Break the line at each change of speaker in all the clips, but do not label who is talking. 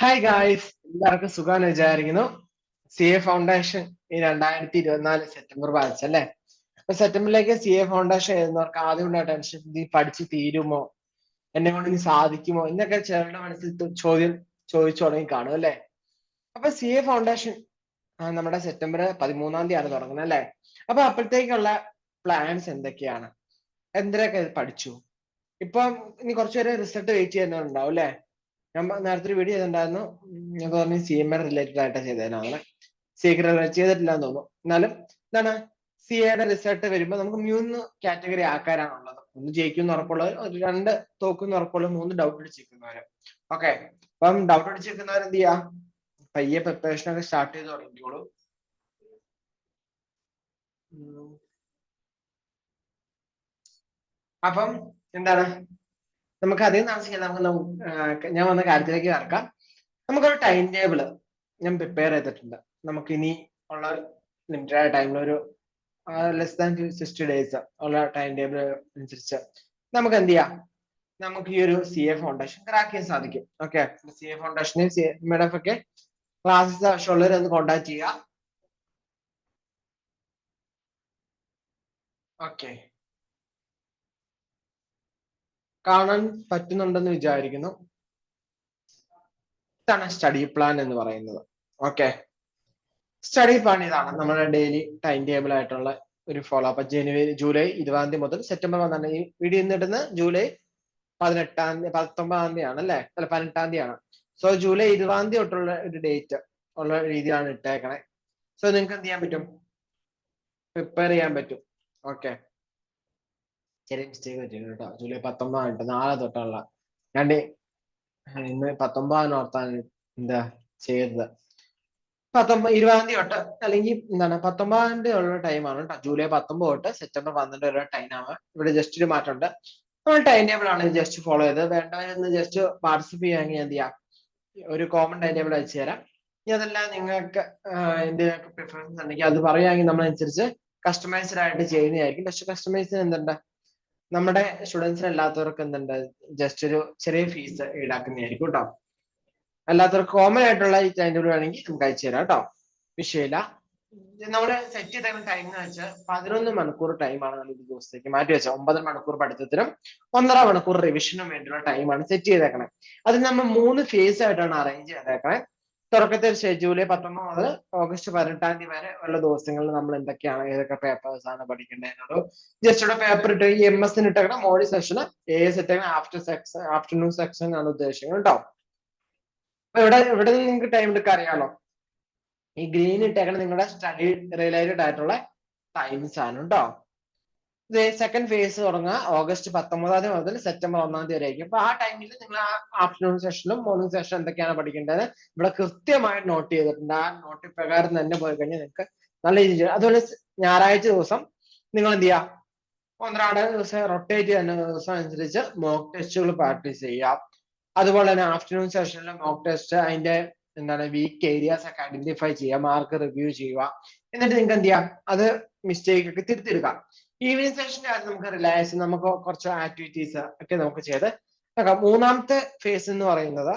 Hi guys, എല്ലാവർക്കും സുഖാന്ന് വിചാരിക്കുന്നു. CA foundation ഈ 2024 സെപ്റ്റംബർ ബാച്ച് അല്ലേ? അപ്പൊ സെപ്റ്റംബറിലേക്ക് CA ഫൗണ്ടേഷൻ എഴുതുന്നവർക്ക് ആദ്യമുള്ള ടെൻഷൻ നീ പഠിച്ചു തീരുമോ, എന്നെ കൊണ്ട് നീ സാധിക്കുമോ എന്നൊക്കെ ചിലരുടെ മനസ്സിൽ ചോദ്യം ചോദിച്ചു തുടങ്ങി കാണും അല്ലേ? അപ്പൊ CA ഫൗണ്ടേഷൻ നമ്മുടെ സെപ്റ്റംബർ 13-ാം തീയതിയാണ് തുടങ്ങുന്നത് അല്ലേ? അപ്പൊ അപ്പോഴത്തേക്കുള്ള പ്ലാൻസ് എന്തൊക്കെയാണ്, എന്തൊക്കെ പഠിച്ചു? ഇപ്പം ഇനി കുറച്ചുപേര് റിസൾട്ട് വെയിറ്റ് ചെയ്യുന്നുണ്ടാവും അല്ലേ? ഞാൻ നേരത്തെ ഒരു വീഡിയോ ചെയ്തിട്ടുണ്ടായിരുന്നു. ഞാൻ പറഞ്ഞു CMA റിലേറ്റഡ് ആയിട്ട് ചെയ്തതിനാണ്. സീക്രട്ട് ചെയ്തിട്ടില്ല എന്ന് തോന്നുന്നു. എന്നാലും എന്താണ്, CAയുടെ റിസൾട്ട് വരുമ്പോൾ നമുക്ക് 3 കാറ്റഗറി ആൾക്കാരാണുള്ളത്. 1 ജയിക്കും ഉറപ്പുള്ളത്, 2 തോക്കും ഉറപ്പുള്ളത്, 3 ഡൗട്ട് അടിച്ചിരിക്കുന്നവര്. ഓക്കെ, അപ്പം ഡൗട്ട് അടിച്ചിരിക്കുന്നവർ എന്ത് ചെയ്യാ, പയ്യെ പ്രിപ്പറേഷൻ ഒക്കെ സ്റ്റാർട്ട് ചെയ്ത് തുടങ്ങിക്കോളൂ. അപ്പം എന്താണ്, നമുക്ക് അധികം താമസിക്കാം. ഞാൻ വന്ന കാര്യത്തിലേക്ക് കടക്കാം. നമുക്കൊരു ടൈം ടേബിള് ഞാൻ പ്രിപ്പയർ ചെയ്തിട്ടുണ്ട്. നമുക്ക് ഇനി ഉള്ള ലിമിറ്റഡ് ടൈമിൽ ഒരു ലെസ് ദാൻ 60 ഡേയ്സ് ഉള്ള ടൈം ടേബിൾ അനുസരിച്ച് നമുക്ക് എന്ത് ചെയ്യാം, നമുക്ക് ഈ ഒരു CA ഫൗണ്ടേഷൻ ക്രാക്ക് ചെയ്യാൻ സാധിക്കും. ഓക്കെ, CA ഫൗണ്ടേഷന് MDF ഒക്കെ ക്ലാസ്സസ് ആവശ്യമുള്ളവർ ഒന്ന് കോൺടാക്ട് ചെയ്യുക. ഓക്കെ, കാണാൻ പറ്റുന്നുണ്ടെന്ന് വിചാരിക്കുന്നു. ഇതാണ് സ്റ്റഡി പ്ലാൻ എന്ന് പറയുന്നത്. ഓക്കെ, സ്റ്റഡി പ്ലാൻ ഇതാണ് നമ്മുടെ ഡെയിലി ടൈം ടേബിൾ ആയിട്ടുള്ള ഒരു ഫോളോ അപ്പ്. ജൂലൈ 20-ാം തീയതി മുതൽ സെപ്റ്റംബർ 1 ഈ വീഡിയോ ഇടുന്ന ജൂലൈ 19-ാം തീയതി ആണ് അല്ലെ? അല്ല, 18-ാം തീയതിയാണ്. സോ ജൂലൈ 20-ാം തീയതി തൊട്ടുള്ള ഒരു ഡേറ്റ് ഉള്ള രീതിയിലാണ് ഇട്ടേക്കണേ. സോ നിങ്ങൾക്ക് എന്ത് ചെയ്യാൻ പറ്റും, പ്രിപ്പയർ ചെയ്യാൻ പറ്റും. ഓക്കെ, ചെറിയ മിസ്റ്റേക്ക് പറ്റില്ല കേട്ടോ. ജൂലൈ 19 നാളെ തൊട്ടുള്ള, ഞാൻ ഇന്ന് 19 ഓർത്താണ് എന്താ ചെയ്തത്. 20-ാം തീയതി തൊട്ട്, അല്ലെങ്കിൽ എന്താണ് 19-ാം തീയതി ഉള്ള ടൈമാണ് കേട്ടോ. ജൂലൈ 19 തൊട്ട് സെപ്റ്റംബർ 12 വരെ ടൈമാണ്. ഇവിടെ ജസ്റ്റ് ഒരു മാറ്റമുണ്ട്. നമ്മൾ ടൈം ടേബിൾ ആണ് ജസ്റ്റ് ഫോളോ ചെയ്ത്, വേണ്ടവരെന്ന് ജസ്റ്റ് വാട്സപ്പ് ചെയ്യാമെങ്കിൽ എന്ത് ചെയ്യാം, ഒരു കോമൺ ടൈം ടേബിൾ അയച്ചു തരാം. ഇനി അതെല്ലാം നിങ്ങൾക്ക് എന്തെങ്കിലുമൊക്കെ പ്രിഫറൻസ് ഉണ്ടെങ്കിൽ അത് പറയുകയാണെങ്കിൽ നമ്മളനുസരിച്ച് കസ്റ്റമൈസ്ഡ് ആയിട്ട് ചെയ്യുന്നതായിരിക്കും. പക്ഷെ കസ്റ്റമൈസിന് എന്തുണ്ട്, നമ്മുടെ സ്റ്റുഡൻസിന് അല്ലാത്തവർക്ക് എന്തുണ്ട്, ജസ്റ്റ് ഒരു ചെറിയ ഫീസ് ഈടാക്കുന്നതായിരിക്കും കേട്ടോ. അല്ലാത്തവർക്ക് കോമൺ ആയിട്ടുള്ള ഈ ടൈം ടേബിൾ വേണമെങ്കിൽ നമുക്ക് അയച്ചു തരാം കേട്ടോ, വിഷയമില്ല. നമ്മള് സെറ്റ് ചെയ്ത ടൈം എന്ന് വെച്ചാൽ 11 മണിക്കൂർ ടൈമാണ് നമ്മൾ ഒരു ദിവസത്തേക്ക് മാറ്റി വെച്ചത്. 9 മണിക്കൂർ പഠിത്തത്തിനും 1.5 മണിക്കൂർ റിവിഷനും വേണ്ടിയുള്ള ടൈമാണ് സെറ്റ് ചെയ്തേക്കണേ. അത് നമ്മൾ 3 ഫേസ് ആയിട്ടാണ് അറേഞ്ച് ചെയ്തേക്കണേ. തുടക്കത്തിൽ ജൂലൈ 19 മുതൽ ഓഗസ്റ്റ് 18-ാം തീയതി വരെ ഉള്ള ദിവസങ്ങളിൽ നമ്മൾ എന്തൊക്കെയാണ്, ഏതൊക്കെ പേപ്പേഴ്സ് ആണ് പഠിക്കേണ്ടത്, ജസ്റ്റ് ഇവിടെ പേപ്പർ ഇട്ട് ഈ MS ഇട്ടേക്കണം. മോഡി സെക്ഷന് AS ഇട്ടേക്കണം. ആഫ്റ്റർനൂൺ സെക്ഷൻ ആണ് ഉദ്ദേശിക്കുന്നത് കേട്ടോ. അപ്പൊ ഇവിടെ നിങ്ങൾക്ക് ടൈം എടുക്കാൻ അറിയാലോ. ഈ ഗ്രീൻ ഇട്ടേക്കണം നിങ്ങളുടെ സ്റ്റഡി റിലേറ്റഡ് ആയിട്ടുള്ള ടൈംസ് ആണ് കേട്ടോ. സെക്കൻഡ് ഫേസ് തുടങ്ങുക ഓഗസ്റ്റ് 19-ാം തീയതി മുതൽ സെപ്റ്റംബർ 1-ാം തീയതി വരെ ആയിരിക്കും. അപ്പൊ ആ ടൈമിൽ നിങ്ങൾ ആ ആഫ്റ്റർനൂൺ സെഷനും മോർണിംഗ് സെഷനും എന്തൊക്കെയാണ് പഠിക്കേണ്ടത് ഇവിടെ കൃത്യമായിട്ട് നോട്ട് ചെയ്തിട്ടുണ്ട്. ആ നോട്ട് പ്രകാരം തന്നെ പോയി കഴിഞ്ഞാൽ നിങ്ങൾക്ക് നല്ല രീതിയിൽ. അതുപോലെ ഞായറാഴ്ച ദിവസം നിങ്ങൾ എന്ത് ചെയ്യുക, 1-2 ദിവസം റൊട്ടേറ്റ് ചെയ്യുന്ന ദിവസം അനുസരിച്ച് മോക്ക് ടെസ്റ്റുകൾ പ്രാക്ടീസ് ചെയ്യുക. അതുപോലെ തന്നെ ആഫ്റ്റർനൂൺ സെഷനിൽ മോക്ക് ടെസ്റ്റ്, അതിന്റെ എന്താണ് വീക്ക് ഏരിയാസ് ഒക്കെ ഐഡന്റിഫൈ ചെയ്യുക, മാർക്ക് റിവ്യൂ ചെയ്യുക. എന്നിട്ട് നിങ്ങൾക്ക് എന്ത് ചെയ്യാം, അത് മിസ്റ്റേക്ക് ഒക്കെ തിരുത്തിയെടുക്കാം. ഈവനിങ് സെഷൻ്റെ അത് നമുക്ക് റിലാക്സ്, നമുക്ക് കുറച്ച് ആക്ടിവിറ്റീസ് ഒക്കെ നമുക്ക് ചെയ്ത് നോക്കാം. 3-ാമത്തെ ഫേസ് എന്ന് പറയുന്നത്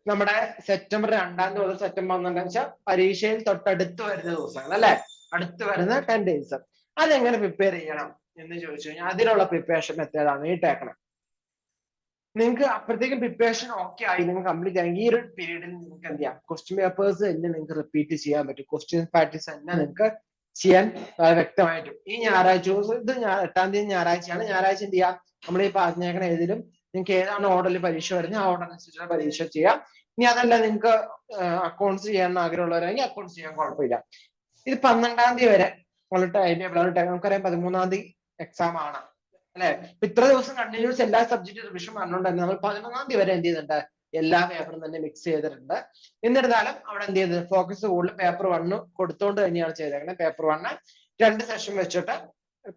നമ്മുടെ സെപ്റ്റംബർ 2-ാം തീയതി മുതൽ സെപ്റ്റംബർ 12 വെച്ചാൽ പരീക്ഷയിൽ തൊട്ടടുത്ത് വരുന്ന ദിവസങ്ങൾ അല്ലെ, അടുത്ത് വരുന്ന 10 ഡേയ്സ്. അതെങ്ങനെ പ്രിപ്പയർ ചെയ്യണം എന്ന് ചോദിച്ചു കഴിഞ്ഞാൽ അതിനുള്ള പ്രിപ്പറേഷൻ മെത്തേഡാണ് ഇട്ടേക്കണം. നിങ്ങൾക്ക് അപ്പോഴത്തേക്കും പ്രിപ്പറേഷൻ ഓക്കെ ആയി, നിങ്ങൾ കംപ്ലീറ്റ് ആയി, ഈ ഒരു പീരീഡിൽ നിങ്ങൾക്ക് എന്ത് ചെയ്യാം, ക്വസ്റ്റ്യൻ പേപ്പേഴ്സ് തന്നെ നിങ്ങൾക്ക് റിപ്പീറ്റ് ചെയ്യാൻ പറ്റും. ക്വസ്റ്റ്യൻ പ്രാക്ടീസ് തന്നെ നിങ്ങൾക്ക് ചെയ്യാൻ വ്യക്തമായിട്ടും. ഈ ഞായറാഴ്ച ദിവസം, ഇത് 8-ാം തീയതി ഞായറാഴ്ചയാണ്. ഞായറാഴ്ച എന്ത് ചെയ്യാം, നമ്മൾ ഈ പറഞ്ഞേക്കണ ഏതിലും നിങ്ങൾക്ക് ഏതാണ് ഓർഡറിൽ പരീക്ഷ വരുന്നത് ആ ഓർഡർ അനുസരിച്ചുള്ള പരീക്ഷ ചെയ്യാം. ഇനി അതല്ല നിങ്ങൾക്ക് അക്കൗണ്ട്സ് ചെയ്യാൻ ആഗ്രഹമുള്ളവരാണെങ്കിൽ അക്കൗണ്ട്സ് ചെയ്യാൻ കുഴപ്പമില്ല. ഇത് 12-ാം തീയതി വരെ ഉള്ള ടൈം ടേബിൾ. നമുക്കറിയാം 13-ാം തീയതി എക്സാം ആണ് അല്ലെ. ഇത്ര ദിവസം കണ്ടിന്യൂസ് എല്ലാ സബ്ജക്റ്റും റിവിഷൻ പറഞ്ഞുകൊണ്ട് തന്നെ നമ്മൾ 11-ാം തീയതി വരെ എന്ത് ചെയ്തിട്ടുണ്ട്, എല്ലാ പേപ്പറും തന്നെ മിക്സ് ചെയ്തിട്ടുണ്ട്. എന്നിരുന്നാലും അവിടെ എന്ത് ചെയ്ത് ഫോക്കസ് കൂടുതൽ പേപ്പർ 1 കൊടുത്തോണ്ട് തന്നെയാണ് ചെയ്തേക്കുന്നത്. പേപ്പർ 1 2 സെഷൻ വെച്ചിട്ട്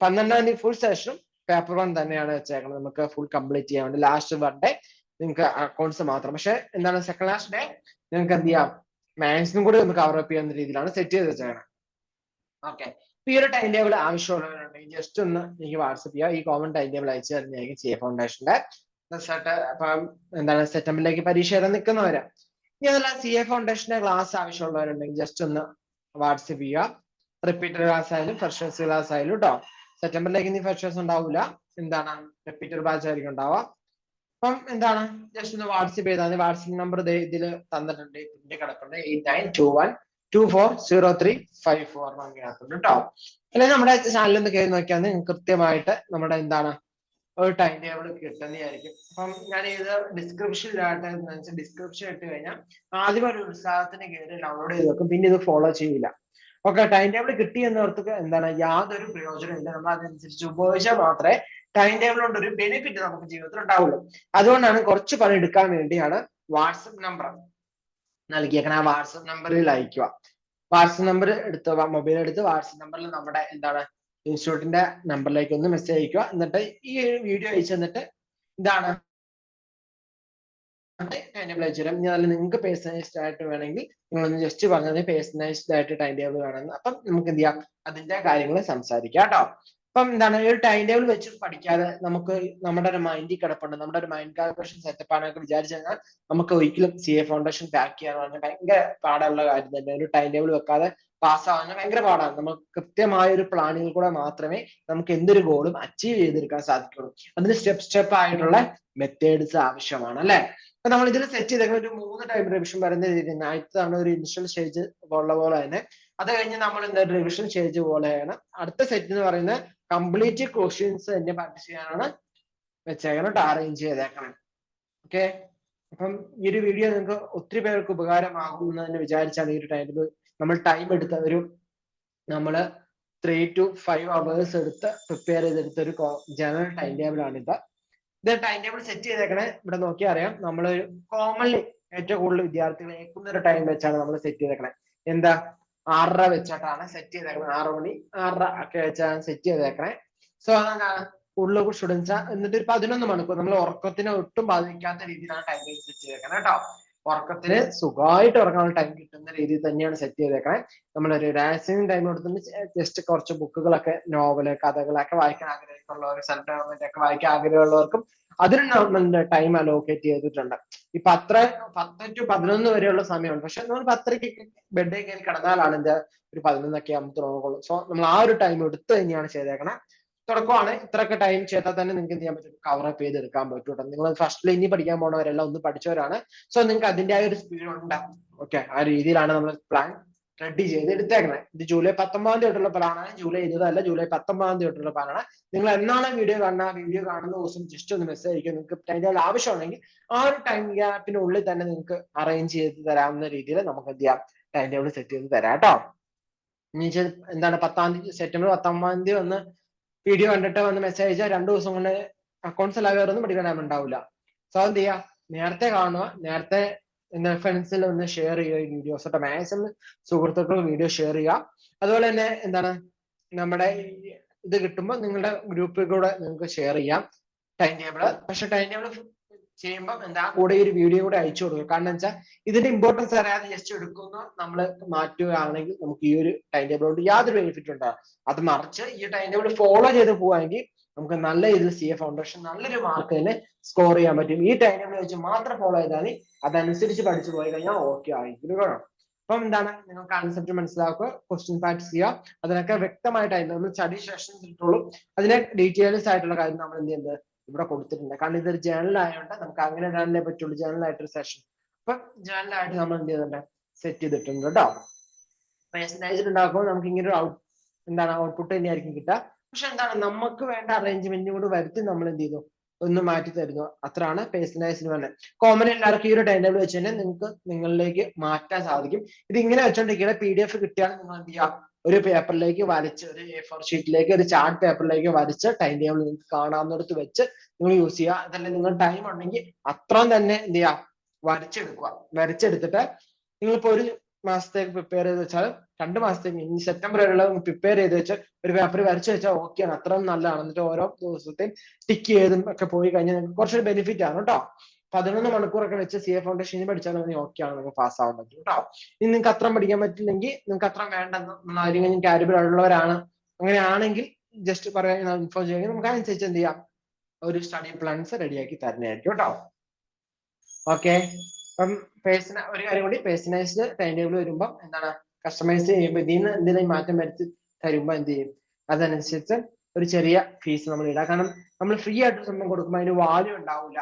12-ാം തീയതി ഫുൾ സെഷനും പേപ്പർ 1 തന്നെയാണ് വെച്ചേക്കുന്നത്. നമുക്ക് ഫുൾ കംപ്ലീറ്റ് ചെയ്യാൻ വേണ്ടി ലാസ്റ്റ് 1 ഡേ നിങ്ങൾക്ക് അക്കൗണ്ട്സ് മാത്രം. പക്ഷെ എന്താണ്, സെക്കൻഡ് ലാസ്റ്റ് ഡേ നിങ്ങൾക്ക് എന്ത് ചെയ്യാം, മാത്സിനും കൂടി ഒന്ന് കവർ അപ്പ് ചെയ്യുന്ന രീതിയിലാണ് സെറ്റ് ചെയ്ത് വെച്ചേക്കുന്നത്. ഓക്കെ, ഈ ഒരു ടൈം ടേബിൾ ആവശ്യമുള്ളവരുണ്ടെങ്കിൽ ജസ്റ്റ് ഒന്ന് എനിക്ക് വാട്സപ്പ് ചെയ്യുക. ഈ കോമൺ ടൈം ടേബിൾ അയച്ചു തരുന്നതായിരിക്കും CA ഫൗണ്ടേഷന്റെ റിസൾട്ട്. അപ്പം എന്താണ്, സെപ്റ്റംബറിലേക്ക് പരീക്ഷ എഴുതാൻ നിൽക്കുന്നവര് ഇനി അതല്ല CA ഫൗണ്ടേഷന്റെ ക്ലാസ് ആവശ്യമുള്ളവരുണ്ടെങ്കിൽ ജസ്റ്റ് ഒന്ന് വാട്സപ്പ് ചെയ്യുക. റിപ്പീറ്റഡ് ക്ലാസ് ആയാലും ഫ്രഷേഴ്സ് ക്ലാസ് ആയാലും കേട്ടോ. സെപ്റ്റംബറിലേക്ക് ഇനി ഫ്രഷേഴ്സ് ഉണ്ടാവില്ല, എന്താണ് റിപ്പീറ്റഡ് ബാച്ച് ആയിരിക്കും ഉണ്ടാവുക. അപ്പം എന്താണ് ജസ്റ്റ് ഒന്ന് വാട്സപ്പ് ചെയ്താൽ മതി. വാട്സപ്പ് നമ്പർ ഇതിൽ തന്നിട്ടുണ്ട്, ഇതിന്റെ കിടപ്പുണ്ട് 8921240354 അങ്ങനെയാക്കുന്നുണ്ട് കേട്ടോ. അല്ലെങ്കിൽ നമ്മുടെ ചാനലിൽ ഒന്ന് കയറി നോക്കിയാൽ നിങ്ങൾക്ക് കൃത്യമായിട്ട് നമ്മുടെ എന്താണ് ഒരു ടൈം ടേബിൾ കിട്ടുന്നതായിരിക്കും. അപ്പം ഞാൻ ഇത് ഡിസ്ക്രിപ്ഷനിലായിട്ട് ഡിസ്ക്രിപ്ഷൻ ഇട്ട് കഴിഞ്ഞാൽ ആദ്യം ഒരു ഉത്സാഹത്തിന് കയറി ഡൗൺലോഡ് ചെയ്ത് വെക്കും, പിന്നെ ഇത് ഫോളോ ചെയ്യില്ല. ഓക്കെ, ടൈം ടേബിൾ കിട്ടി എന്നവർക്ക് എന്താണ് യാതൊരു പ്രയോജനം ഇല്ല. നമ്മൾ അതനുസരിച്ച് ഉപയോഗിച്ചാൽ മാത്രമേ ടൈം ടേബിൾ കൊണ്ട് ഒരു ബെനിഫിറ്റ് നമുക്ക് ജീവിതത്തിൽ ഉണ്ടാവുള്ളൂ. അതുകൊണ്ടാണ് കുറച്ച് പണി എടുക്കാൻ വേണ്ടിയാണ് വാട്സപ്പ് നമ്പർ നൽകിയേക്കണം. ആ വാട്സപ്പ് നമ്പറിൽ അയക്കുക. വാട്സപ്പ് നമ്പർ എടുത്ത് മൊബൈൽ എടുത്ത് വാട്സപ്പ് നമ്പറിൽ നമ്മുടെ എന്താണ് ഇൻസ്റ്റിറ്റ്യൂട്ടിന്റെ നമ്പറിലേക്ക് ഒന്ന് മെസ്സേജ് അയക്കുക. എന്നിട്ട് ഈ വീഡിയോ അയച്ചു തന്നിട്ട് ഇതാണ് ടൈം ടേബിൾ അയച്ചു തരാം. ഇനി നിങ്ങൾക്ക് പേഴ്സണലൈസ്ഡ് ആയിട്ട് വേണമെങ്കിൽ നിങ്ങളൊന്ന് ജസ്റ്റ് പറഞ്ഞത് പേഴ്സണലൈസ്ഡ് ആയിട്ട് ടൈം ടേബിൾ വേണമെന്ന്. അപ്പം നമുക്ക് എന്ത് ചെയ്യാം, അതിന്റെ കാര്യങ്ങൾ സംസാരിക്കാം കേട്ടോ. അപ്പം എന്താണ് ഒരു ടൈം ടേബിൾ വെച്ച് പഠിക്കാതെ നമുക്ക് നമ്മുടെ ഒരു മൈൻഡിൽ കിടപ്പുണ്ട്, നമ്മുടെ ഒരു മൈൻഡ് കാൽക്കുലേഷൻ സെറ്റപ്പ് ആണെന്നൊക്കെ വിചാരിച്ചു കഴിഞ്ഞാൽ നമുക്ക് ഒരിക്കലും CA ഫൗണ്ടേഷൻ പാക്ക് ചെയ്യാൻ പറഞ്ഞാൽ ഭയങ്കര പാടുള്ള കാര്യം തന്നെ. ഒരു ടൈം ടേബിൾ വെക്കാതെ പാസ്സാവാൻ ഭയങ്കര പാടാണ്. നമുക്ക് കൃത്യമായ ഒരു പ്ലാനിങ്ങിൽ കൂടെ മാത്രമേ നമുക്ക് എന്തൊരു ഗോളും അച്ചീവ് ചെയ്തെടുക്കാൻ സാധിക്കുള്ളൂ. അതിന് സ്റ്റെപ്പ് ആയിട്ടുള്ള മെത്തേഡ്സ് ആവശ്യമാണ് അല്ലെ. അപ്പൊ നമ്മൾ ഇതിൽ സെറ്റ് ചെയ്തേക്കുന്ന ഒരു 3 ടൈം റിവിഷൻ വരുന്ന രീതിയിൽ ആദ്യത്തെ തവണ ഒരു ഇനിഷ്യൽ സ്റ്റേജ് ഉള്ള പോലെ തന്നെ, അത് കഴിഞ്ഞ് നമ്മൾ എന്താ റിവിഷൻ സ്റ്റേജ് പോലെയാണ്. അടുത്ത സെറ്റ് എന്ന് പറയുന്നത് കംപ്ലീറ്റ് ക്വസ്റ്റ്യൻസ് തന്നെ പ്രാക്ടീസ് ചെയ്യാനാണ് വെച്ചേക്കണം, അറേഞ്ച് ചെയ്തേക്കണം. ഓക്കെ, അപ്പം ഈ ഒരു വീഡിയോ നിങ്ങൾക്ക് ഒത്തിരി പേർക്ക് ഉപകാരമാകും എന്ന് തന്നെ വിചാരിച്ചാണ് ഈ ഒരു ടൈം നമ്മൾ ടൈം എടുത്ത ഒരു നമ്മൾ 3 to 5 hours എടുത്ത് പ്രിപ്പയർ ചെയ്തെടുത്ത ഒരു ജനറൽ ടൈം ടേബിൾ ആണിത്. ഇത് ടൈം ടേബിൾ സെറ്റ് ചെയ്തേക്കണേ. ഇവിടെ നോക്കിയാൽ അറിയാം, നമ്മൾ കോമൺലി ഏറ്റവും കൂടുതൽ വിദ്യാർത്ഥികൾ ഏൽക്കുന്ന ഒരു ടൈം വെച്ചാണ് നമ്മൾ സെറ്റ് ചെയ്തേക്കണേ. എന്താ 6:30 വെച്ചിട്ടാണ് സെറ്റ് ചെയ്തേക്കണേ. 6 മണി 6:30 ഒക്കെ വെച്ചാണ് സെറ്റ് ചെയ്തേക്കണേ. സോ അതെന്താണ് കൂടുതൽ സ്റ്റുഡൻസ് എന്നിട്ട് ഒരു 11 മണിക്കൂർ നമ്മൾ ഉറക്കത്തിന് ഒട്ടും ബാധിക്കാത്ത രീതിയിലാണ് ടൈം ടേബിൾ സെറ്റ് ചെയ്തേക്കണേ കേട്ടോ. ഉറക്കത്തിന് സുഖമായിട്ട് ഉറങ്ങാനുള്ള ടൈം കിട്ടുന്ന രീതിയിൽ തന്നെയാണ് സെറ്റ് ചെയ്തേക്കണേ. നമ്മളൊരു റിലാക്സിങ് ടൈം കൊടുത്തിട്ട് ജസ്റ്റ് കുറച്ച് ബുക്കുകളൊക്കെ, നോവല്, കഥകളൊക്കെ വായിക്കാൻ ആഗ്രഹമുള്ളവർ, സെൽഫ് ഡെവലപ്മെന്റ് ഒക്കെ വായിക്കാൻ ആഗ്രഹമുള്ളവർക്കും അതിന് നമ്മൾ ടൈം അലോക്കേറ്റ് ചെയ്തിട്ടുണ്ട്. ഈ 10 to 11 വരെയുള്ള സമയമുണ്ട്. പക്ഷെ നമ്മൾ 10:30 ബെഡിൽ കയറി കിടന്നാലാണ് ഇത് ഒരു 11 ആകുമ്പോൾ തുടങ്ങുള്ളൂ. സോ നമ്മൾ ആ ഒരു ടൈം എടുത്ത് തന്നെയാണ് ചെയ്തേക്കണം. തുടക്കമാണ്, ഇത്രയൊക്കെ ടൈം ചെയ്താൽ തന്നെ നിങ്ങൾക്ക് എന്ത് ചെയ്യാൻ പറ്റും, കവറപ്പ് ചെയ്തെടുക്കാൻ പറ്റും. നിങ്ങൾ ഫസ്റ്റിൽ ഇനി പഠിക്കാൻ പോണവരെല്ലാം ഒന്ന് പഠിച്ചവരാണ്. സോ നിങ്ങൾക്ക് അതിൻ്റെതായ ഒരു സ്പീഡ് ഉണ്ടാകും. ഓക്കെ, ആ രീതിയിലാണ് നമ്മൾ പ്ലാൻ റെഡി ചെയ്ത് എടുത്തേക്കണേ. ഇത് ജൂലൈ 19 തൊട്ടുള്ള പ്ലാനാണ്, ജൂലൈ 20 അല്ല, ജൂലൈ 19 തൊട്ടുള്ള പ്ലാനാണ്. നിങ്ങൾ എന്നാണ് വീഡിയോ കാണുന്ന ദിവസം ജസ്റ്റ് ഒന്ന് മെസ്സേജ് അയക്കും. നിങ്ങൾക്ക് ടൈം ടേബിൾ ആവശ്യമുണ്ടെങ്കിൽ ആ ഒരു ടൈം ഗ്യാപ്പിനുള്ളിൽ തന്നെ നിങ്ങൾക്ക് അറേഞ്ച് ചെയ്ത് തരാവുന്ന രീതിയിൽ നമുക്ക് എന്ത് ചെയ്യാം, ടൈം ടേബിൾ സെറ്റ് ചെയ്ത് തരാം കേട്ടോ. ഇനി എന്താണ് 10-ാം തീയതി സെപ്റ്റംബർ 19-ാം തീയതി വന്ന് വീഡിയോ കണ്ടിട്ട് വന്ന് മെസ്സേജ് അയച്ചാൽ 2 ദിവസം കൊണ്ട് അക്കൗണ്ട്സ് എല്ലാം വേറെ ഒന്നും പഠിക്കാൻ ഉണ്ടാവില്ല. സോ എന്ത് ചെയ്യുക, നേരത്തെ കാണുക, നേരത്തെ ഫ്രണ്ട്സിൽ ഒന്ന് ഷെയർ ചെയ്യുക ഈ വീഡിയോസ് കേട്ടോ. മാക്സിമം സുഹൃത്തുക്കൾ വീഡിയോ ഷെയർ ചെയ്യുക. അതുപോലെ തന്നെ എന്താണ് നമ്മുടെ ഇത് കിട്ടുമ്പോൾ നിങ്ങളുടെ ഗ്രൂപ്പിൽ കൂടെ നിങ്ങൾക്ക് ഷെയർ ചെയ്യാം ടൈം ടേബിൾ. പക്ഷെ ടൈം ടേബിൾ ചെയ്യുമ്പോൾ എന്താ കൂടെ ഈ ഒരു വീഡിയോ കൂടെ അയച്ചു കൊടുക്കുക. കാരണം വെച്ചാൽ ഇതിന്റെ ഇമ്പോർട്ടൻസ് അറിയാതെ ജസ്റ്റ് എടുക്കുന്ന നമ്മൾ മാറ്റുകയാണെങ്കിൽ നമുക്ക് ഈ ഒരു ടൈം ടേബിളോട് യാതൊരു ബെനിഫിറ്റ് ഉണ്ടാകും. അത് മറിച്ച് ഈ ടൈം ടേബിൾ ഫോളോ ചെയ്ത് പോവാണെങ്കിൽ നമുക്ക് നല്ല ഇതിൽ CA ഫൗണ്ടേഷൻ നല്ലൊരു മാർക്ക് തന്നെ സ്കോർ ചെയ്യാൻ പറ്റും. ഈ ടൈം ടേബിൾ വെച്ച് മാത്രം ഫോളോ ചെയ്താൽ അതനുസരിച്ച് പഠിച്ചു പോയി കഴിഞ്ഞാൽ ഓക്കെ ആയിരിക്കും. അപ്പം എന്താണ്, നിങ്ങൾ കൺസെപ്റ്റ് മനസ്സിലാക്കുക, ക്വസ്റ്റ്യൻ പ്രാക്ടീസ് ചെയ്യുക. അതിനൊക്കെ വ്യക്തമായിട്ടായി നമ്മൾ സ്റ്റഡി സെഷൻസ് ഇട്ടുള്ളൂ. അതിനെ ഡീറ്റെയിൽസ് ആയിട്ടുള്ള കാര്യം നമ്മൾ എന്ത് ചെയ്യുന്നത് ഇവിടെ കൊടുത്തിട്ടുണ്ട്. കാരണം ഇതൊരു ജേണൽ ആയതുകൊണ്ട് നമുക്ക് അങ്ങനെ ഇടാനേ പറ്റുള്ളൂ, ജേണൽ ആയിട്ടൊരു സെഷൻ. അപ്പൊ ജേണലായിട്ട് നമ്മൾ എന്ത് ചെയ്തിട്ടുണ്ട്, സെറ്റ് ചെയ്തിട്ടുണ്ട് കേട്ടോ. പേഴ്സണലൈസ്ഡ് ഉണ്ടാക്കുമ്പോൾ നമുക്ക് ഇങ്ങനെ ഒരു ഔട്ട്പുട്ട് തന്നെയായിരിക്കും കിട്ടുക. പക്ഷെ എന്താണ് നമുക്ക് വേണ്ട അറേഞ്ച്മെന്റും കൂടെ വരുത്തി നമ്മൾ എന്ത് ചെയ്തു ഒന്ന് മാറ്റി തരുന്നു. അത്രയാണ് പേഴ്സണലൈസ്ഡ് പറഞ്ഞത്. കോമൺ എല്ലാവർക്കും ഈ ഒരു ടൈം ടേബിൾ വെച്ച് തന്നെ നിങ്ങൾക്ക് നിങ്ങളിലേക്ക് മാറ്റാൻ സാധിക്കും. ഇത് ഇങ്ങനെ വെച്ചോണ്ടിരിക്കുന്ന PDF കിട്ടിയാൽ നിങ്ങൾ എന്ത് ചെയ്യുക, ഒരു പേപ്പറിലേക്ക് വരച്ച്, ഒരു A4 ഷീറ്റിലേക്ക്, ഒരു ചാർട്ട് പേപ്പറിലേക്ക് വരച്ച് ടൈം ടേബിൾ നിങ്ങൾക്ക് കാണാവുന്നിടത്ത് വെച്ച് നിങ്ങൾ യൂസ് ചെയ്യുക. അതല്ല നിങ്ങൾ ടൈം ഉണ്ടെങ്കിൽ അത്രയും തന്നെ എന്ത് ചെയ്യുക, വരച്ചെടുക്കുക. വരച്ചെടുത്തിട്ട് നിങ്ങളിപ്പോ ഒരു മാസത്തേക്ക് പ്രിപ്പയർ ചെയ്ത് വെച്ചാൽ 2 മാസത്തേക്ക് ഇനി സെപ്റ്റംബർ വരെയുള്ള പ്രിപ്പയർ ചെയ്ത് വെച്ച് ഒരു പേപ്പർ വരച്ച് വെച്ചാൽ ഓക്കെയാണ്, അത്രയും നല്ലതാണ്. എന്നിട്ട് ഓരോ ദിവസത്തെയും ടിക്ക് ചെയ്തും ഒക്കെ പോയി കഴിഞ്ഞാൽ നിങ്ങൾക്ക് കുറച്ചൊരു ബെനിഫിറ്റ് ആണ് കേട്ടോ. 11 മണിക്കൂറൊക്കെ വെച്ച് CA ഫൗണ്ടേഷൻ പഠിച്ചാൽ ഓക്കെയാണ്, നിങ്ങൾക്ക് പാസ് ആവാൻ പറ്റും കേട്ടോ. ഇനി നിങ്ങൾക്ക് അത്രയും പഠിക്കാൻ പറ്റില്ലെങ്കിൽ, നിങ്ങൾക്ക് അത്രയും വേണ്ടെന്ന് ആരെങ്കിലും കാരിബിൾ ഉള്ളവരാണ്, അങ്ങനെയാണെങ്കിൽ ജസ്റ്റ് പറയാൻ ഇൻഫോം ചെയ്യുക. നമുക്ക് അനുസരിച്ച് എന്ത് ചെയ്യാം, ഒരു സ്റ്റഡി പ്ലാൻസ് റെഡിയാക്കി തരുന്നതായിരിക്കും കേട്ടോ. ഓക്കെ, അപ്പം ഒരു കാര്യം കൂടി, പേഴ്സണലൈസ്ഡ് ടൈം ടേബിൾ വരുമ്പോൾ എന്താണ്, കസ്റ്റമൈസ് ചെയ്യുമ്പോൾ ഇതിൽ നിന്ന് എന്തെങ്കിലും മാറ്റം വരുത്തി തരുമ്പോൾ എന്ത് ചെയ്യും, അതനുസരിച്ച് ഒരു ചെറിയ ഫീസ് നമ്മൾ ഇടാം. കാരണം നമ്മൾ ഫ്രീ ആയിട്ട് സംഭവം കൊടുക്കുമ്പോൾ അതിന് വാല്യൂ ഉണ്ടാവില്ല.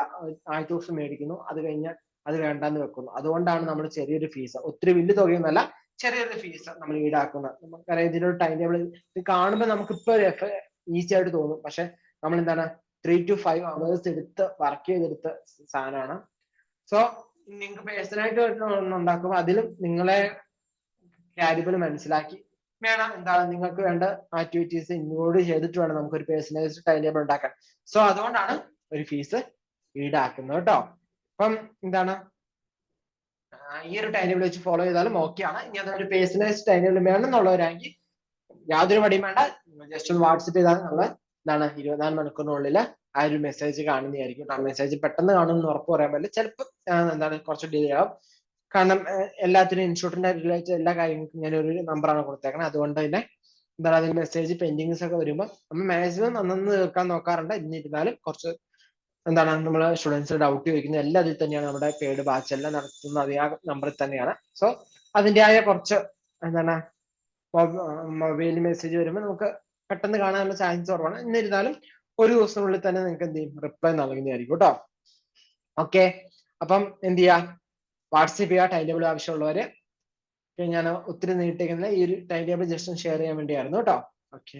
1000 ദിവസം മേടിക്കുന്നു, അത് കഴിഞ്ഞാൽ അത് വേണ്ടാന്ന് വെക്കുന്നു. അതുകൊണ്ടാണ് നമ്മൾ ചെറിയൊരു ഫീസ്, ഒത്തിരി വലിയ തുകയൊന്നുമല്ല, ചെറിയൊരു ഫീസ് നമ്മൾ ഈടാക്കുന്നത്. നമുക്കറിയാം ഇതിനൊരു ടൈം ടേബിൾ ഇത് കാണുമ്പോൾ നമുക്കിപ്പോ ഈസി ആയിട്ട് തോന്നും, പക്ഷെ നമ്മൾ എന്താണ് 3 to 5 hours എടുത്ത് വർക്ക് ചെയ്തെടുത്ത സാധനമാണ്. സോ നിങ്ങൾക്ക് പേഴ്സണലായിട്ട് ഉണ്ടാക്കുമ്പോൾ അതിലും നിങ്ങളെ കാര്യങ്ങൾ മനസ്സിലാക്കി വേണം എന്താണ് നിങ്ങൾക്ക് വേണ്ട ആക്ടിവിറ്റീസ് ഇൻക്ലൂഡ് ചെയ്തിട്ട് വേണം നമുക്ക് ഒരു പേഴ്സണലൈസ്ഡ് ടൈം ടേബിൾ ഉണ്ടാക്കാൻ. സോ അതുകൊണ്ടാണ് ഒരു ഫീസ് ഈടാക്കുന്നത് കേട്ടോ. അപ്പം എന്താണ്, ഈ ഒരു ടൈം ടേബിൾ വെച്ച് ഫോളോ ചെയ്താലും ഓക്കെയാണ്. ഇനി അതൊരു പേഴ്സണലൈസ്ഡ് ടൈം ടേബിൾ വേണം എന്നുള്ളവരാണെങ്കിൽ യാതൊരു മടിയും വേണ്ട, ജസ്റ്റ് ഒന്ന് വാട്സപ്പ് ചെയ്താൽ നമ്മൾ എന്താണ് 24 മണിക്കൂറിനുള്ളിൽ ആ ഒരു മെസ്സേജ് കാണുന്നതായിരിക്കും. ആ മെസ്സേജ് പെട്ടെന്ന് കാണുമെന്ന് ഉറപ്പ് പറയാൻ പറ്റില്ല, ചിലപ്പോൾ എന്താണ് കുറച്ച് ഡിലേ ആവും. കാരണം എല്ലാത്തിനും ഇൻഷുറൻസിന്റെ റിലേറ്റഡ് എല്ലാ കാര്യങ്ങൾക്കും ഞാൻ ഒരു നമ്പറാണ് കൊടുത്തേക്കുന്നത്. അതുകൊണ്ട് തന്നെ എന്താണ് അതിന് മെസ്സേജ് പെൻഡിങ്സ് ഒക്കെ വരുമ്പോൾ നമ്മൾ മാക്സിമം അന്നന്ന് തീർക്കാൻ നോക്കാറുണ്ട്. എന്നിരുന്നാലും കുറച്ച് എന്താണ് നമ്മൾ സ്റ്റുഡൻസ് ഡൗട്ട് ചോദിക്കുന്നത് എല്ലാം അതിൽ തന്നെയാണ്. നമ്മുടെ പെയ്ഡ് ബാച്ച് എല്ലാം നടത്തുന്നത് അതേ നമ്പറിൽ തന്നെയാണ്. സോ അതിൻ്റെതായ കുറച്ച് എന്താണ് മൊബൈൽ മെസ്സേജ് വരുമ്പോൾ നമുക്ക് പെട്ടെന്ന് കാണാനുള്ള ചാൻസ് കുറവാണ്. എന്നിരുന്നാലും ഒരു ദിവസത്തിനുള്ളിൽ തന്നെ നിങ്ങൾക്ക് എന്ത് ചെയ്യും, റിപ്ലൈ നൽകുന്നതായിരിക്കും കേട്ടോ. ഓക്കെ, അപ്പം എന്ത് ചെയ്യാ, വാട്സപ്പ് ചെയ്യുക ടൈം ടേബിൾ ആവശ്യമുള്ളവര്. ഞാൻ ഒത്തിരി നീട്ടിക്കുന്ന ഈ ഒരു ടൈം ടേബിൾ ജസ്റ്റ് ഷെയർ ചെയ്യാൻ വേണ്ടിയായിരുന്നു കേട്ടോ. ഓക്കെ.